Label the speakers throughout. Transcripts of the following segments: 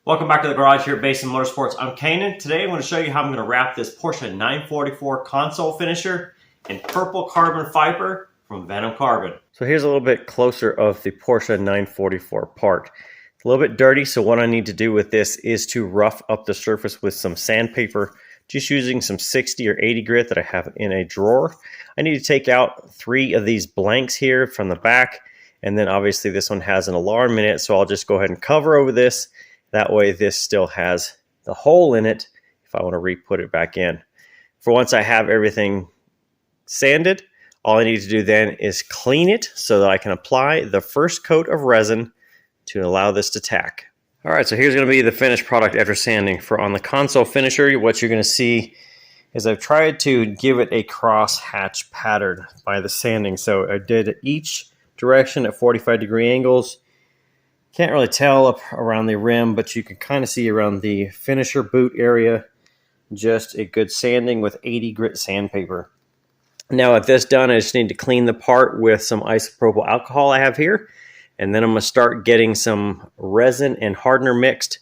Speaker 1: Welcome back to the garage here at Basin Motorsports. I'm Canaan. Today I'm going to show you how I'm going to wrap this Porsche 944 console finisher in purple carbon fiber from Venom Carbon. So here's a little bit closer of the Porsche 944 part. It's a little bit dirty, so what I need to do with this is to rough up the surface with some sandpaper, just using some 60 or 80 grit that I have in a drawer. I need to take out 3 of these blanks here from the back, and then obviously this one has an alarm in it, so I'll just go ahead and cover over this. That way this still has the hole in it if I want to re-put it back in. For once I have everything sanded, all I need to do then is clean it so that I can apply the first coat of resin to allow this to tack. All right, so here's going to be the finished product after sanding. For on the console finisher, what you're going to see is I've tried to give it a cross hatch pattern by the sanding. So I did each direction at 45-degree angles. Can't really tell up around the rim, but you can kind of see around the finisher boot area, just a good sanding with 80 grit sandpaper. Now with this done, I just need to clean the part with some isopropyl alcohol I have here, and then I'm going to start getting some resin and hardener mixed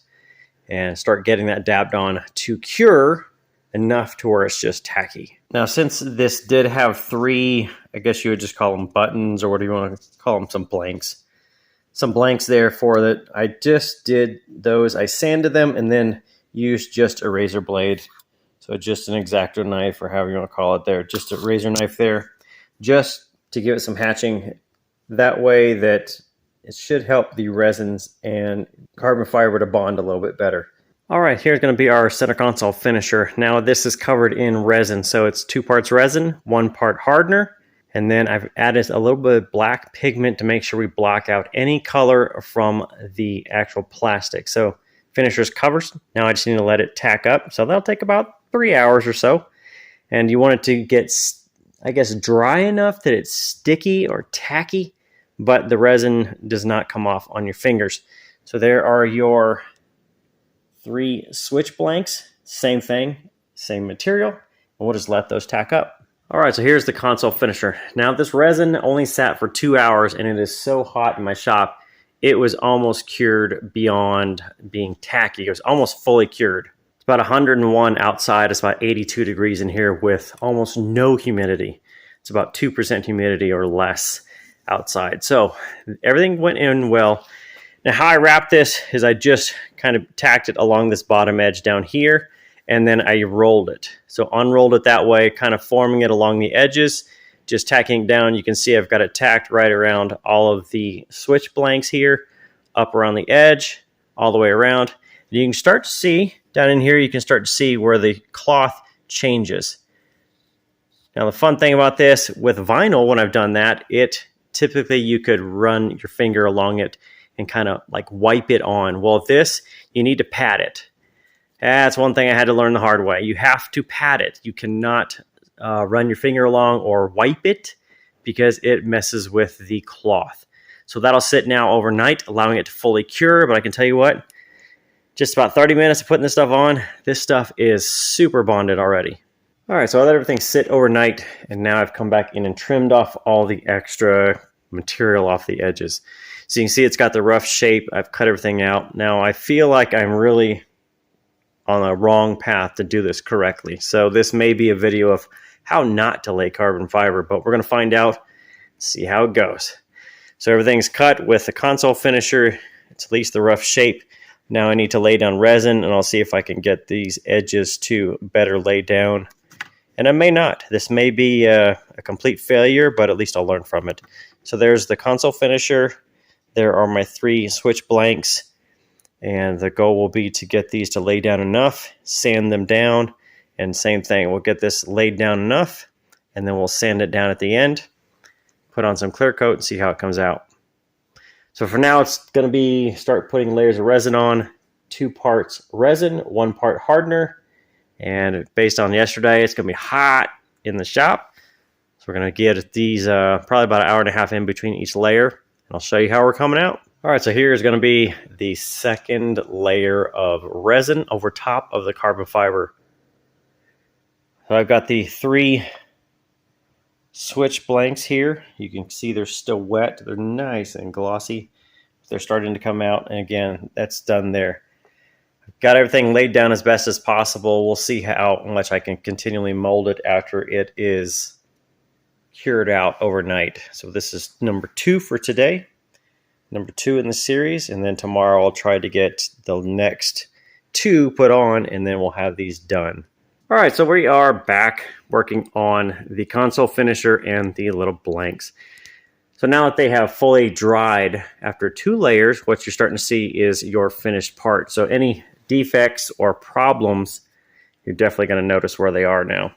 Speaker 1: and start getting that dabbed on to cure enough to where it's just tacky. Now since this did have 3, I guess you would just call them buttons, or what do you want to call them, some blanks there for that. I just did those. I sanded them and then used just a razor blade. So just an X-Acto knife, or however you want to call it there. Just a razor knife there, just to give it some hatching. That way that it should help the resins and carbon fiber to bond a little bit better. All right, here's going to be our center console finisher. Now this is covered in resin. So it's 2 parts resin, 1 part hardener. And then I've added a little bit of black pigment to make sure we block out any color from the actual plastic. So finisher's covers. Now I just need to let it tack up. So that'll take about 3 hours or so. And you want it to get, I guess, dry enough that it's sticky or tacky, but the resin does not come off on your fingers. So there are your 3 switch blanks. Same thing, same material. And we'll just let those tack up. All right, so here's the console finisher. Now this resin only sat for 2 hours, and it is so hot in my shop, it was almost cured beyond being tacky. It was almost fully cured. It's about 101 outside. It's about 82 degrees in here with almost no humidity. It's about 2% humidity or less outside. So everything went in well. Now how I wrap this is I just kind of tacked it along this bottom edge down here, and then I rolled it. So unrolled it that way, kind of forming it along the edges, just tacking it down. You can see I've got it tacked right around all of the switch blanks here, up around the edge, all the way around. And you can start to see, down in here, you can start to see where the cloth changes. Now the fun thing about this, with vinyl, when I've done that, it typically you could run your finger along it and kind of like wipe it on. Well, this, you need to pat it. That's one thing I had to learn the hard way. You have to pat it. You cannot run your finger along or wipe it because it messes with the cloth. So that'll sit now overnight, allowing it to fully cure. But I can tell you what, just about 30 minutes of putting this stuff on, this stuff is super bonded already. All right, so I let everything sit overnight, and now I've come back in and trimmed off all the extra material off the edges. So you can see it's got the rough shape. I've cut everything out. Now I feel like I'm really on a wrong path to do this correctly. So this may be a video of how not to lay carbon fiber, but we're going to find out, see how it goes. So everything's cut with the console finisher. It's at least the rough shape. Now I need to lay down resin, and I'll see if I can get these edges to better lay down. And I may not. This may be a complete failure, but at least I'll learn from it. So there's the console finisher. There are my 3 switch blanks. And the goal will be to get these to lay down enough, sand them down, and same thing. We'll get this laid down enough, and then we'll sand it down at the end, put on some clear coat, and see how it comes out. So for now, it's going to be start putting layers of resin on, 2 parts resin, 1 part hardener. And based on yesterday, it's going to be hot in the shop. So we're going to get these probably about 1.5 hours in between each layer, and I'll show you how we're coming out. All right, so here is going to be the second layer of resin over top of the carbon fiber. So I've got the 3 switch blanks here. You can see they're still wet. They're nice and glossy. They're starting to come out, and again, that's done there. Got everything laid down as best as possible. We'll see how much I can continually mold it after it is cured out overnight. So this is number 2 for today, number 2 in the series, and then tomorrow I'll try to get the next 2 put on, and then we'll have these done. All right, so we are back working on the console finisher and the little blanks. So now that they have fully dried after 2 layers, what you're starting to see is your finished part. So any defects or problems, you're definitely going to notice where they are now.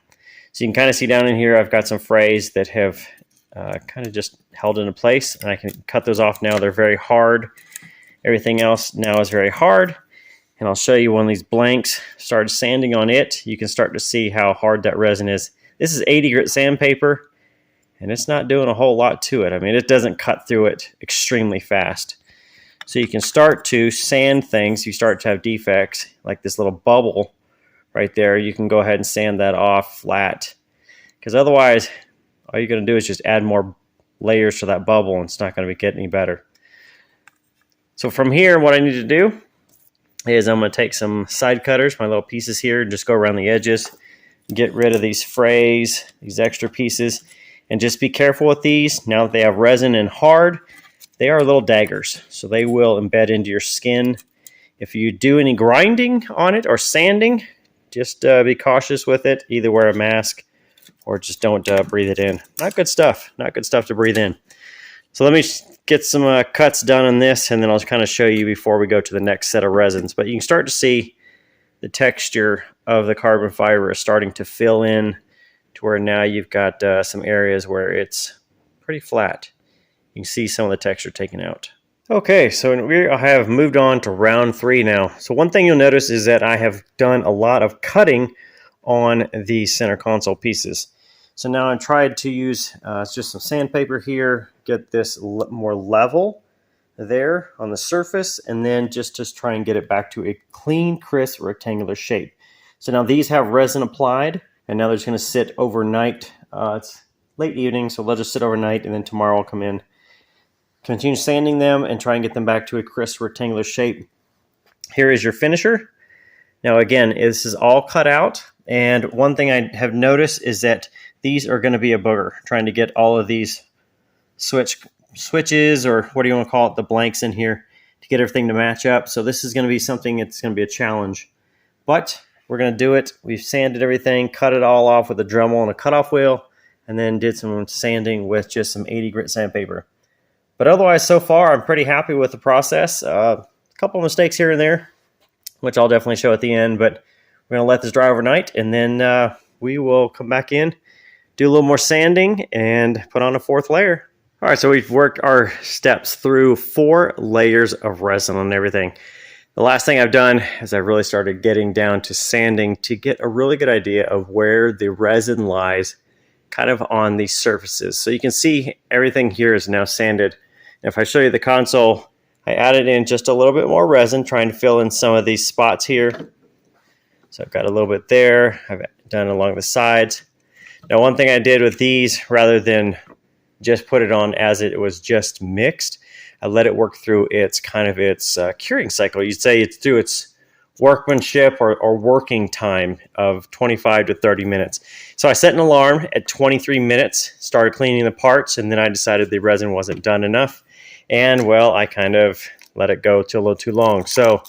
Speaker 1: So you can kind of see down in here, I've got some frays that have kind of just held into place, and I can cut those off now. They're very hard. Everything else now is very hard. And I'll show you one of these blanks. Started sanding on it. You can start to see how hard that resin is. This is 80 grit sandpaper, and it's not doing a whole lot to it. I mean, it doesn't cut through it extremely fast. So you can start to sand things. You start to have defects, like this little bubble right there. You can go ahead and sand that off flat, because otherwise, all you're going to do is just add more layers to that bubble, and it's not going to get any better. So from here, what I need to do is I'm going to take some side cutters, my little pieces here, and just go around the edges, get rid of these frays, these extra pieces, and just be careful with these. Now that they have resin and hard, they are little daggers, so they will embed into your skin. If you do any grinding on it or sanding, just be cautious with it. Either wear a mask or just don't breathe it in. Not good stuff. Not good stuff to breathe in. So let me get some cuts done on this, and then I'll kind of show you before we go to the next set of resins. But you can start to see the texture of the carbon fiber is starting to fill in to where now you've got some areas where it's pretty flat. You can see some of the texture taken out. Okay, so I have moved on to round 3 now. So one thing you'll notice is that I have done a lot of cutting on the center console pieces. So now I tried to use just some sandpaper here, get this more level there on the surface, and then just try and get it back to a clean, crisp, rectangular shape. So now these have resin applied, and now they're just going to sit overnight. It's late evening, so they'll just sit overnight, and then tomorrow I'll come in, continue sanding them, and try and get them back to a crisp, rectangular shape. Here is your finisher. Now again, this is all cut out, and one thing I have noticed is that these are going to be a booger, trying to get all of these switches, or what do you want to call it, the blanks in here, to get everything to match up. So this is going to be something, it's going to be a challenge. But we're going to do it. We've sanded everything, cut it all off with a Dremel and a cutoff wheel, and then did some sanding with just some 80 grit sandpaper. But otherwise, so far, I'm pretty happy with the process. A couple of mistakes here and there, which I'll definitely show at the end, but we're going to let this dry overnight, and then we will come back in, do a little more sanding, and put on a 4th layer. All right, so we've worked our steps through 4 layers of resin on everything. The last thing I've done is I really started getting down to sanding to get a really good idea of where the resin lies kind of on these surfaces. So you can see everything here is now sanded. And if I show you the console, I added in just a little bit more resin, trying to fill in some of these spots here. So I've got a little bit there. I've done along the sides. Now, one thing I did with these, rather than just put it on as it was just mixed, I let it work through its curing cycle. You'd say it's through its workmanship or working time of 25 to 30 minutes. So I set an alarm at 23 minutes, started cleaning the parts, and then I decided the resin wasn't done enough. And well, I kind of let it go till a little too long. So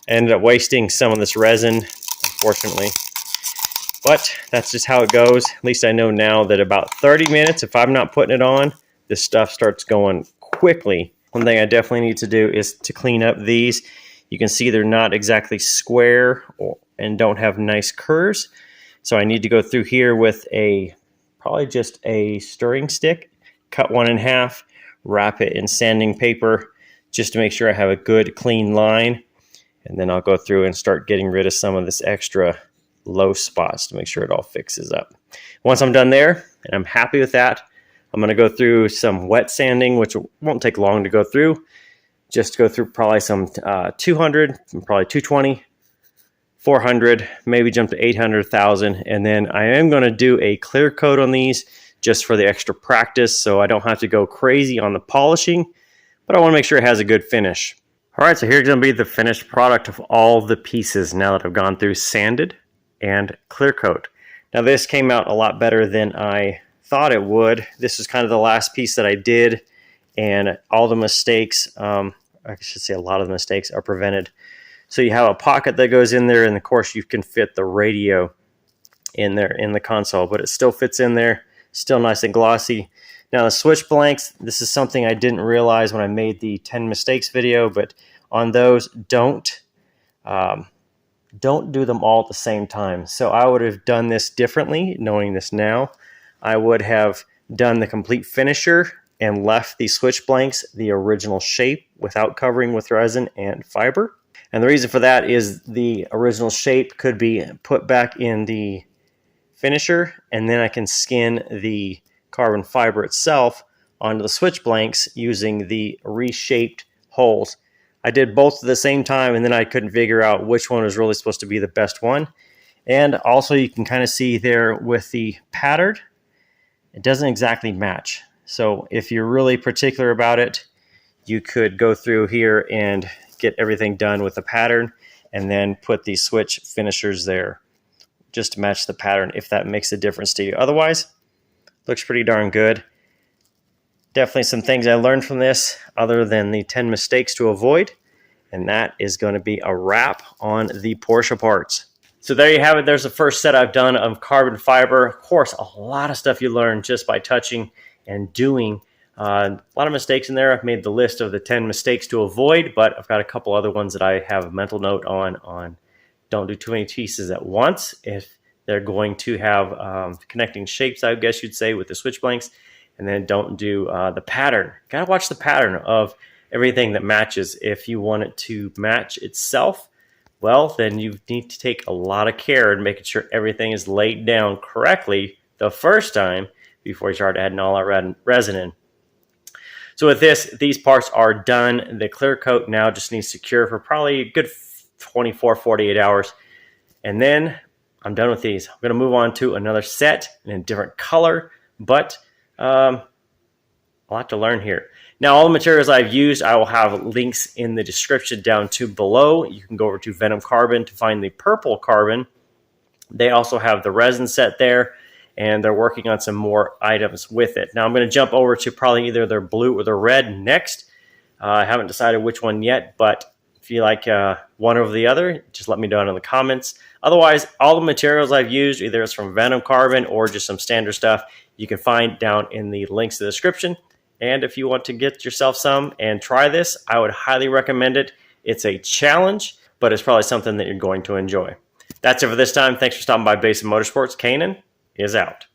Speaker 1: I ended up wasting some of this resin, unfortunately. But that's just how it goes. At least I know now that about 30 minutes, if I'm not putting it on, this stuff starts going quickly. One thing I definitely need to do is to clean up these. You can see they're not exactly square and don't have nice curves. So I need to go through here with probably just a stirring stick, cut one in half, wrap it in sanding paper just to make sure I have a good clean line. And then I'll go through and start getting rid of some of this extra low spots to make sure it all fixes up. Once I'm done there and I'm happy with that, I'm going to go through some wet sanding, which won't take long to go through. Just go through probably some 200, probably 220, 400, maybe jump to 800, 1,000. And then I am going to do a clear coat on these just for the extra practice, so I don't have to go crazy on the polishing, but I want to make sure it has a good finish. All right, so here's going to be the finished product of all the pieces now that I've gone through sanded and clear coat. Now this came out a lot better than I thought it would. This is kind of the last piece that I did, and all the mistakes, I should say a lot of the mistakes, are prevented. So you have a pocket that goes in there, and of course you can fit the radio in there in the console, but it still fits in there, still nice and glossy. Now the switch blanks, this is something I didn't realize when I made the 10 mistakes video, but on those, don't do them all at the same time. So I would have done this differently, knowing this now. I would have done the complete finisher and left the switch blanks the original shape without covering with resin and fiber. And the reason for that is the original shape could be put back in the finisher, and then I can skin the carbon fiber itself onto the switch blanks using the reshaped holes. I did both at the same time, and then I couldn't figure out which one was really supposed to be the best one. And also you can kind of see there with the pattern, it doesn't exactly match. So if you're really particular about it, you could go through here and get everything done with the pattern and then put the switch finishers there just to match the pattern if that makes a difference to you. Otherwise, looks pretty darn good. Definitely some things I learned from this other than the 10 mistakes to avoid, and that is going to be a wrap on the Porsche parts. So there you have it. There's the first set I've done of carbon fiber. Of course, a lot of stuff you learn just by touching and doing. A lot of mistakes in there. I've made the list of the 10 mistakes to avoid, but I've got a couple other ones that I have a mental note on don't do too many pieces at once if they're going to have connecting shapes, I guess you'd say, with the switch blanks. And then don't do the pattern. Gotta watch the pattern of everything that matches. If you want it to match itself, well, then you need to take a lot of care in making sure everything is laid down correctly the first time before you start adding all our resin in. So with this, these parts are done. The clear coat now just needs to cure for probably a good 24, 48 hours. And then I'm done with these. I'm going to move on to another set in a different color, but a lot to learn here. Now, all the materials I've used, I will have links in the description down to below. You can go over to Venom Carbon to find the purple carbon. They also have the resin set there, and they're working on some more items with it. Now, I'm going to jump over to probably either their blue or their red next. I haven't decided which one yet, but if you like one over the other, just let me know in the comments. Otherwise, all the materials I've used, either it's from Venom Carbon or just some standard stuff, you can find down in the links in the description. And if you want to get yourself some and try this, I would highly recommend it. It's a challenge, but it's probably something that you're going to enjoy. That's it for this time. Thanks for stopping by Basin Motorsports. Canaan is out.